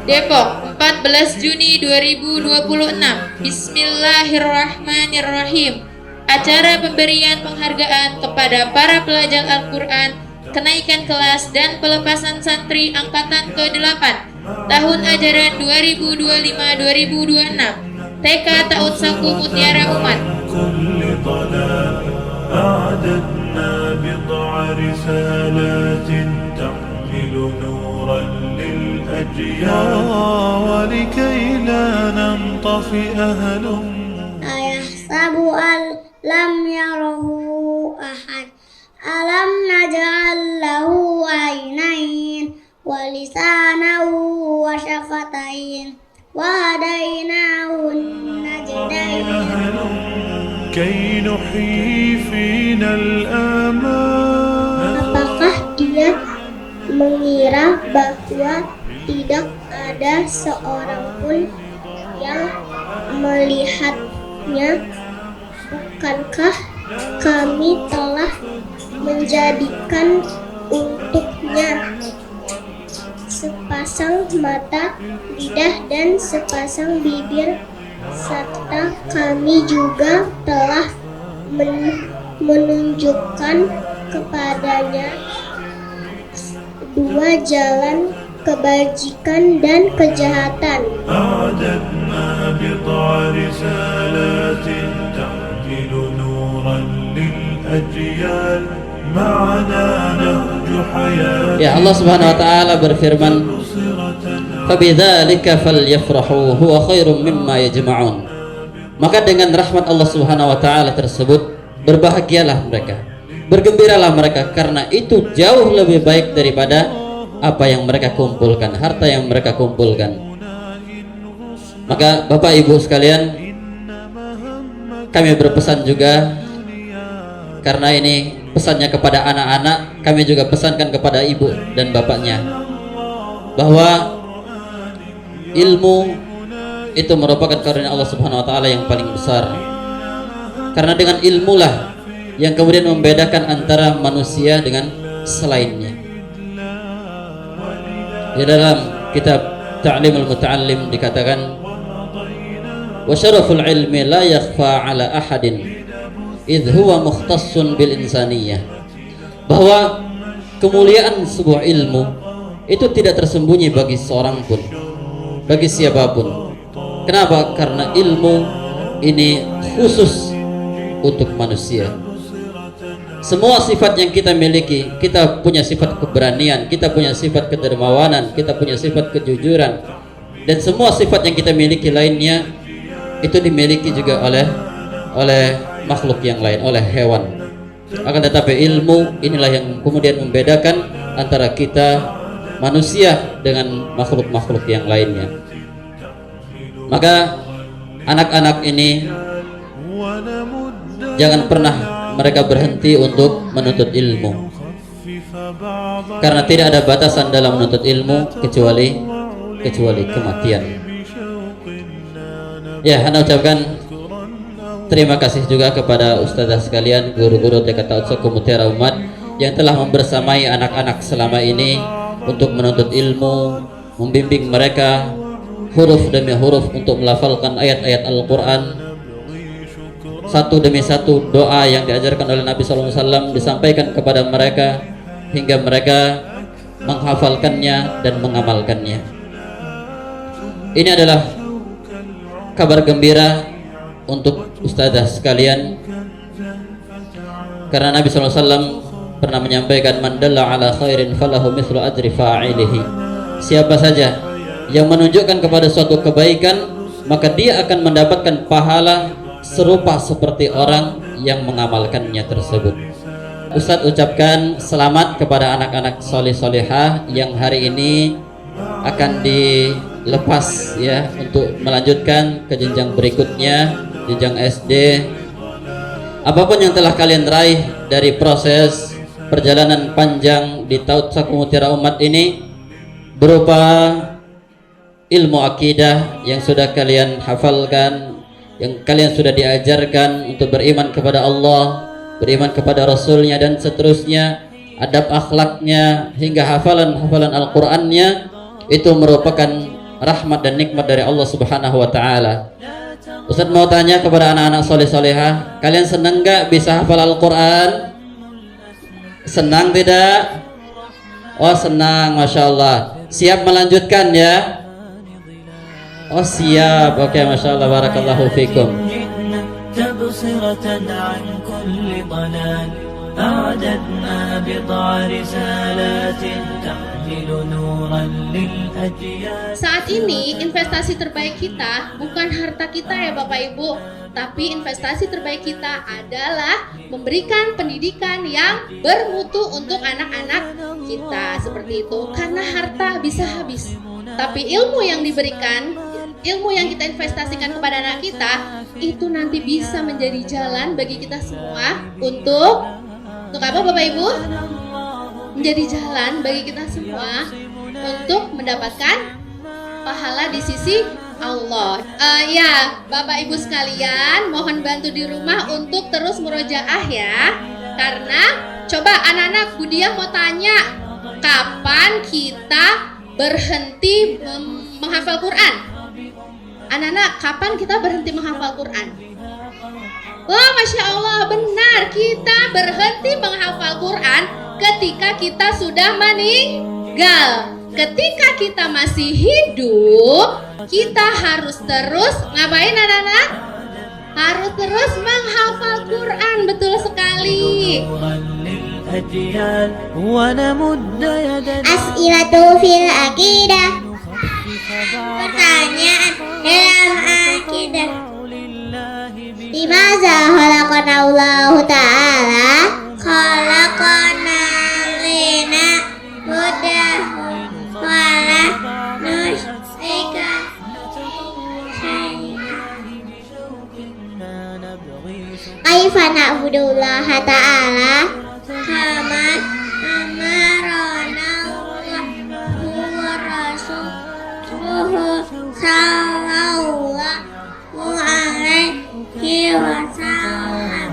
Depok, 14 Juni 2026. Bismillahirrahmanirrahim. Acara pemberian penghargaan kepada para pelajar Al-Quran, kenaikan kelas dan pelepasan santri angkatan ke-8 tahun ajaran 2025-2026 TK Taut Saku Mutiara Umat. Ayahsabu lam yarahu ahad alam naj'al lahu aynain wa lisanahu wa syafatain wa hadainahu najdain kay nuhyi fina al-amal. Apakah dia mengira bahwa tidak ada seorang pun yang melihatnya? Bukankah kami telah menjadikan untuknya sepasang mata, lidah, dan sepasang bibir, serta kami juga telah menunjukkan kepadanya dua jalan kebajikan dan kejahatan. Ya, Allah Subhanahu wa taala berfirman, "Fabidzalika falyafrahu huwa khairum mimma yajma'un." Maka dengan rahmat Allah Subhanahu wa taala tersebut berbahagialah mereka, bergembiralah mereka, karena itu jauh lebih baik daripada apa yang mereka kumpulkan, harta yang mereka kumpulkan. Maka Bapak Ibu sekalian, kami berpesan juga, karena ini pesannya kepada anak-anak, kami juga pesankan kepada ibu dan bapaknya, bahwa ilmu itu merupakan karunia Allah Subhanahu wa taala yang paling besar. Karena dengan ilmulah yang kemudian membedakan antara manusia dengan selainnya. Di dalam kitab Ta'limul Muta'allim dikatakan, wa syaraful ilmi la yakhfa ala ahadin idh huwa mukhtassun bil insaniyah, bahwa kemuliaan sebuah ilmu itu tidak tersembunyi bagi seorang pun, bagi siapapun. Kenapa? Karena ilmu ini khusus untuk manusia. Semua sifat yang kita miliki, kita punya sifat keberanian, kita punya sifat kedermawanan, kita punya sifat kejujuran, dan semua sifat yang kita miliki lainnya itu dimiliki juga oleh makhluk yang lain, oleh hewan. Akan tetapi ilmu inilah yang kemudian membedakan antara kita manusia dengan makhluk-makhluk yang lainnya. Maka anak-anak ini jangan pernah mereka berhenti untuk menuntut ilmu, karena tidak ada batasan dalam menuntut ilmu kecuali kematian. Ya, Anda ucapkan terima kasih juga kepada ustazah sekalian, guru-guru TK Taut Saku Mutiara Umat yang telah membersamai anak-anak selama ini untuk menuntut ilmu, membimbing mereka huruf demi huruf untuk melafalkan ayat-ayat Al-Quran, satu demi satu doa yang diajarkan oleh Nabi SAW disampaikan kepada mereka hingga mereka menghafalkannya dan mengamalkannya. Ini adalah kabar gembira untuk ustazah sekalian, karena Nabi SAW pernah menyampaikan, man dalla ala khairin falahu mithlu ajri fa'ilihi. Siapa saja yang menunjukkan kepada suatu kebaikan, maka dia akan mendapatkan pahala serupa seperti orang yang mengamalkannya tersebut. Ustadz ucapkan selamat kepada anak-anak soleh-solehah yang hari ini akan dilepas ya untuk melanjutkan ke jenjang berikutnya, jenjang SD. Apapun yang telah kalian raih dari proses perjalanan panjang di Taut Saku Mutiara Umat ini, berupa ilmu akidah yang sudah kalian hafalkan, yang kalian sudah diajarkan untuk beriman kepada Allah, beriman kepada Rasulnya, dan seterusnya, adab akhlaknya hingga hafalan-hafalan Al-Qur'annya itu merupakan rahmat dan nikmat dari Allah Subhanahu wa taala. Ustaz mau tanya kepada anak-anak soleh-solehah, kalian senang nggak bisa hafal Al-Qur'an? Senang tidak? Oh senang, Masya Allah. Siap melanjutkan ya? Oh siap, oke, Masya Allah, barakallahu fikum. Saat ini investasi terbaik kita bukan harta kita ya Bapak Ibu, tapi investasi terbaik kita adalah memberikan pendidikan yang bermutu untuk anak-anak kita, seperti itu. Karena harta bisa habis, tapi ilmu yang diberikan, ilmu yang kita investasikan kepada anak kita, itu nanti bisa menjadi jalan bagi kita semua untuk apa Bapak Ibu? Menjadi jalan bagi kita semua untuk mendapatkan pahala di sisi Allah. Ya, Bapak Ibu sekalian, mohon bantu di rumah untuk terus murojaah ya. Karena coba anak-anak, Budia mau tanya, kapan kita berhenti menghafal Quran? Anak-anak, kapan kita berhenti menghafal Quran? Wah, Masya Allah, benar, kita berhenti menghafal Quran ketika kita sudah meninggal. Ketika kita masih hidup, kita harus terus ngapain anak-anak? Harus terus menghafal Quran, betul sekali. As'ilatu fil aqidah. Pertanyaan dalam akidah. Limaza khalaqana Allah Ta'ala? Khalaqana lina mudah wala nusrika kaifa na'budullah ta'ala kama amarana wa rasuluhu sallallahu alaihi wasallam.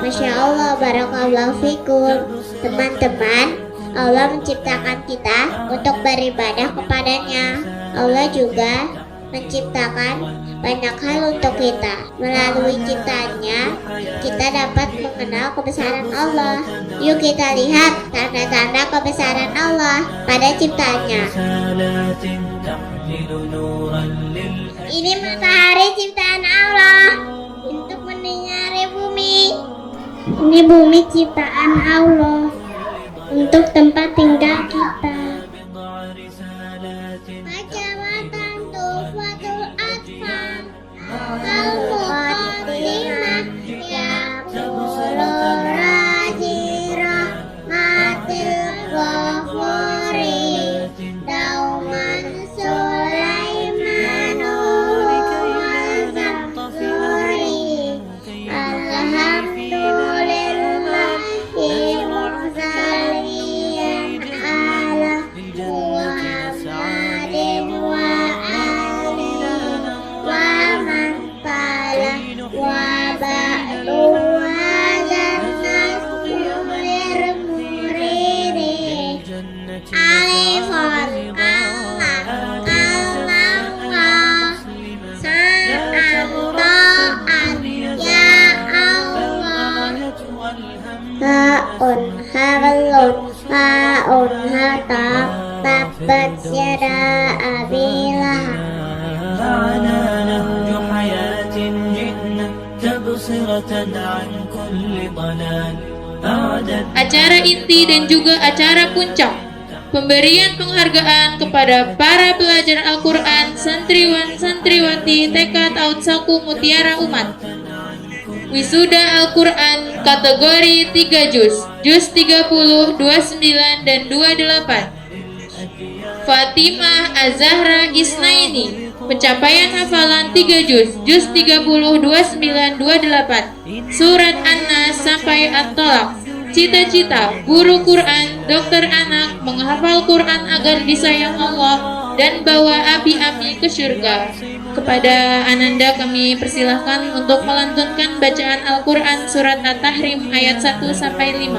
Masya Allah, barakallahu fikum. Teman-teman, Allah menciptakan kita untuk beribadah kepadanya. Allah juga menciptakan banyak hal untuk kita. Melalui ciptanya, kita dapat mengenal kebesaran Allah. Yuk kita lihat tanda-tanda kebesaran Allah pada ciptanya. Ini matahari ciptaan Allah untuk menyinari bumi. Ini bumi ciptaan Allah untuk tempat tinggal kita. Kacamata Tuhfatul Atfal Al-Muqaddimah Yaqulu Rajirah Matil Ghafuri Dauman Sulaimanu Wazafuri Alhamdulillahi Mursaliyan ala Muhammadin wa alihi wa man tala wa ba'du wazan nasmulir muridi alifon Allah Allah sa'an ta'an ya Allah Ha'un harlun ha'un hata tabat yada abilah. Acara inti dan juga acara puncak, pemberian penghargaan kepada para pelajar Al-Quran, santriwan santriwati TK Taut Saku Mutiara Umat. Wisuda Al-Quran kategori 3 juz 30, 29 dan 28. Fatimah Az-Zahra Isnaini, pencapaian hafalan 3 juz 30, 29, 28. Surat An-Nas sampai At-Tolak. Cita-cita guru Quran, dokter anak, menghafal Quran agar disayang Allah dan bawa api-api ke surga. kepada Ananda kami persilahkan untuk melantunkan bacaan Al-Quran surat At-Tahrim ayat 1 sampai 5.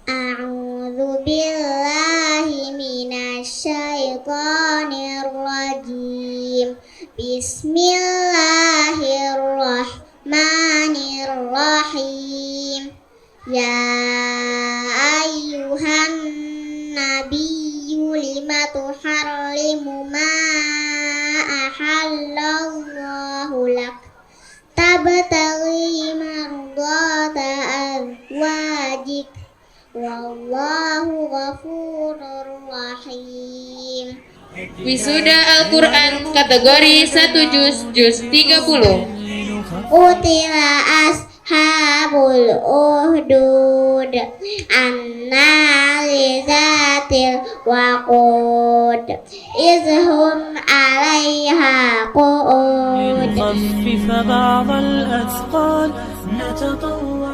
A'udzu billahi minasyaitonir rajim. Bismillahirrahmanirrahim. Ya ayyuhan nabiyyu lima tuharrimu ma ahallallahu lak tabtaghi mardata azwajik wallahu ghafurur rahim. Wisuda Al-Quran kategori 1 juz 30. Qutila ashabul uhdud annari zatil waqud izhum alaiha qu'ud.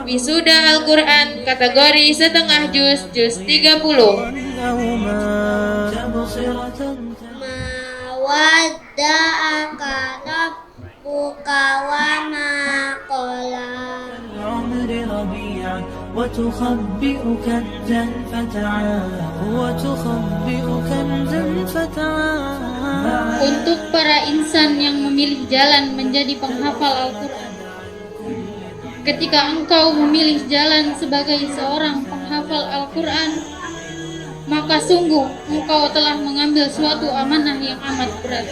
Wisuda Al-Quran kategori setengah juz 30. Mawadda'aka rabbuka wa ma qala. وتخبئك الجنف تعالى. Untuk para insan yang memilih jalan menjadi penghafal Al-Quran, ketika engkau memilih jalan sebagai seorang penghafal Al-Quran, maka sungguh engkau telah mengambil suatu amanah yang amat berat,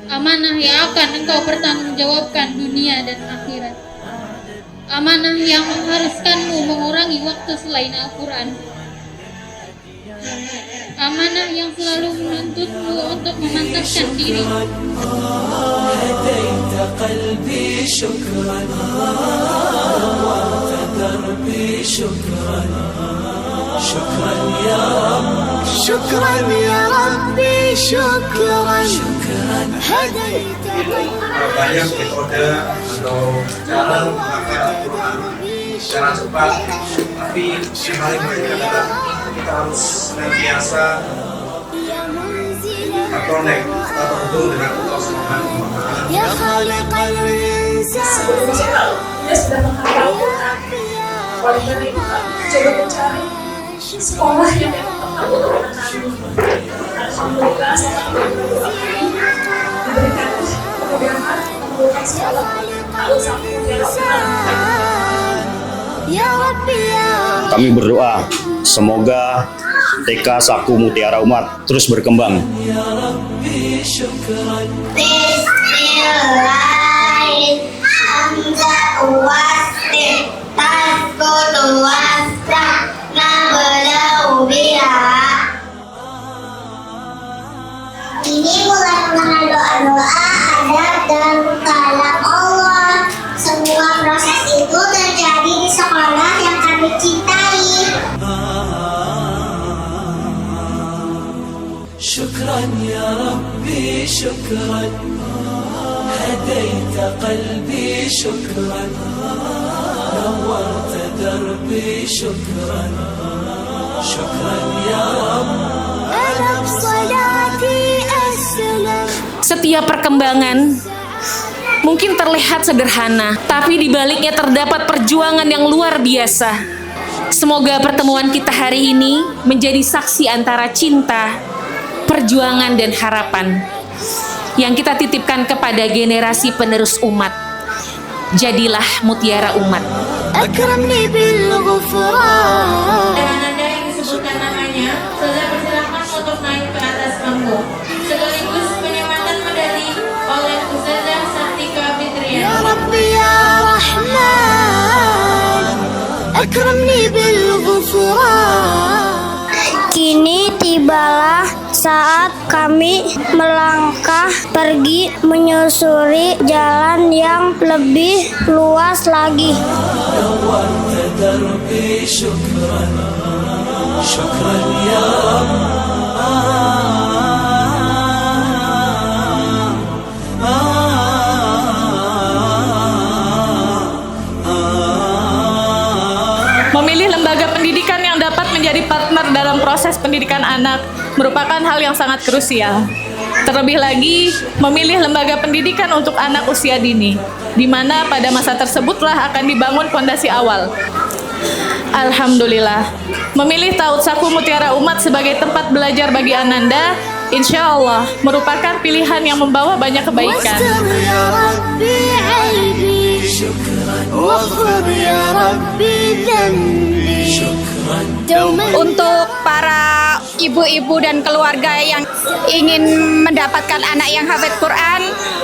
amanah yang akan engkau pertanggungjawabkan dunia dan akhirat, amanah yang mengharuskanmu mengurangi waktu selain Al-Quran, amanah yang selalu menuntutmu untuk memantapkan diri. شكرا يا ربي شكرا هديت banyak metode atau cara menghafal Al-Quran secara cepat, tapi yang paling penting adalah kita harus senantiasa connect atau terhubung dengan Allah Subhanahu wa Ta'ala. يا خالق الإنسان Dia sudah menghafal Al-Quran. Oleh karena itu, coba mencari sekolah yang memang tepat untuk anak-anak. Alhamdulillah, saya diberikan kemudahan menemukan sekolah kalau sampai يا ربي يا Kami berdoa semoga TK Saku Mutiara Umat terus berkembang. Bismillahirrahmanirrahim. Hamzah wastir tasqulu wasta nabda'u biha. Ini mulai doa-doa adab dan kalam Allah. Semua proses itu terjadi di sekolah yang kami cintai. شكرا يا ربي شكرا هديت قلبي شكرا نورت دربي شكرا شكرا يا رب أنا بصلاتي أسلم. Setiap perkembangan mungkin terlihat sederhana, tapi di baliknya terdapat perjuangan yang luar biasa. Semoga pertemuan kita hari ini menjadi saksi antara cinta, perjuangan, dan harapan yang kita titipkan kepada generasi penerus umat. Jadilah mutiara umat. أكرمني بالغفران. Dan Ananda yang disebutkan namanya, saudara persilakan untuk naik ke atas panggung, sekaligus penyematan medali oleh Ustazah Sartika يا Fitriani. ربي يا رحمن أكرمني بالغفران. Kini tibalah saat kami melangkah pergi menyusuri jalan yang lebih luas lagi. نورت دربي شكرا شكرا يا رب Memilih lembaga pendidikan yang dapat menjadi partner dalam proses pendidikan anak merupakan hal yang sangat krusial. Terlebih lagi, memilih lembaga pendidikan untuk anak usia dini, di mana pada masa tersebutlah akan dibangun fondasi awal. Alhamdulillah, memilih Taut Saku Mutiara Umat sebagai tempat belajar bagi Ananda, insya Allah merupakan pilihan yang membawa banyak kebaikan. واستر يا ربي عيبي واغفر يا ربي ذنبي دوما Untuk para ibu-ibu dan keluarga yang ingin mendapatkan anak yang hafid Quran,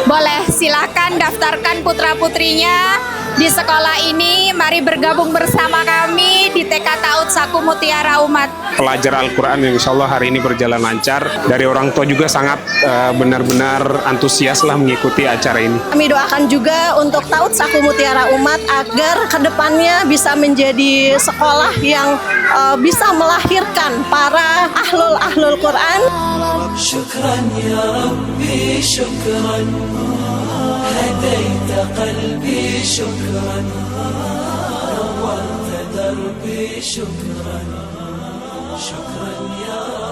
boleh silakan daftarkan putra-putrinya di sekolah ini. Mari bergabung bersama kami di TK Taut Saku Mutiara Umat. Pelajar Al-Quran yang insya Allah hari ini berjalan lancar. Dari orang tua juga sangat benar-benar antusias lah mengikuti acara ini. Kami doakan juga untuk Taut Saku Mutiara Umat agar kedepannya bisa menjadi sekolah yang bisa melahirkan para ahlul Quran. شكرا يا ربي شكرا هديت قلبي شكرا نورت دربي شكرا شكرا يا ربي